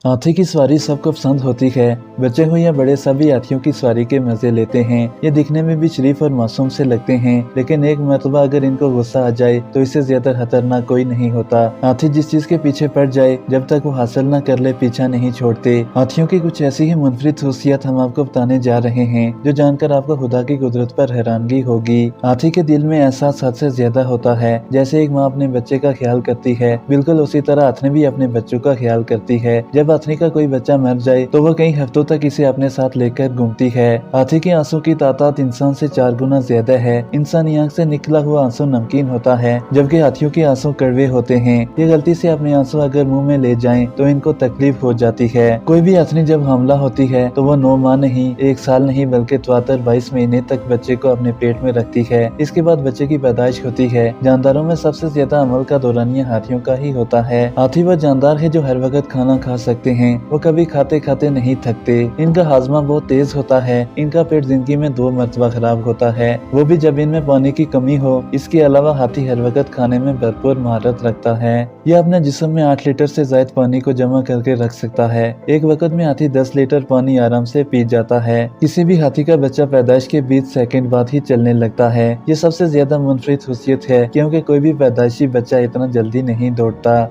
हाथी की सवारी सबको पसंद होती है। बच्चे हो या बड़े सभी हाथियों की सवारी के मजे लेते हैं। ये दिखने में भी शरीफ और मासूम से लगते हैं, लेकिन एक मर्तबा अगर इनको गुस्सा आ जाए तो इससे ज्यादा खतरनाक कोई नहीं होता। हाथी जिस चीज के पीछे पड़ जाए जब तक वो हासिल न कर ले पीछा नहीं छोड़ते। हाथियों की कुछ ऐसी ही मुनफरिद खसूसियत हम आपको बताने जा रहे हैं जो जानकर आपको खुदा की कुदरत पर हैरानगी होगी। हाथी के दिल में एहसास हद से ज्यादा होता है। जैसे एक माँ अपने बच्चे का ख्याल करती है, बिल्कुल उसी तरह हाथी भी अपने बच्चों का ख्याल करती है। जब हाथी का कोई बच्चा मर जाए तो वो कई हफ्तों तक इसे अपने साथ लेकर घूमती है। हाथी के आंसू की तादाद इंसान से 4 गुना ज्यादा है। इंसानी आंख से निकला हुआ आंसू नमकीन होता है, जबकि हाथियों के आंसू कड़वे होते हैं। ये गलती से अपने आंसू अगर मुंह में ले जाएं तो इनको तकलीफ हो जाती है। कोई भी हाथी जब हमला होती है तो वो 9 माह नहीं, 1 साल नहीं, बल्कि 22 महीने तक बच्चे को अपने पेट में रखती है। इसके बाद बच्चे की पैदाइश होती है। जानदारों में सबसे ज्यादा अमल का दौरानिया हाथियों का ही होता है। हाथी वो जानदार है जो हर वक्त खाना खा सकते हैं। वो कभी खाते खाते नहीं थकते। इनका हाजमा बहुत तेज होता है। इनका पेट जिंदगी में 2 मरतबा खराब होता है, वो भी जब इनमें पानी की कमी हो। इसके अलावा हाथी हर वक्त खाने में भरपूर महारत रखता है। यह अपने जिस्म में 8 लीटर से ज्यादा पानी को जमा करके रख सकता है। एक वक्त में हाथी 10 लीटर पानी आराम से पी जाता है। किसी भी हाथी का बच्चा पैदाइश के 20 सेकंड बाद ही चलने लगता है। ये सबसे ज्यादा मुनफरिद खुशियत है, क्योंकि कोई भी पैदाइशी बच्चा इतना जल्दी नहीं दौड़ता।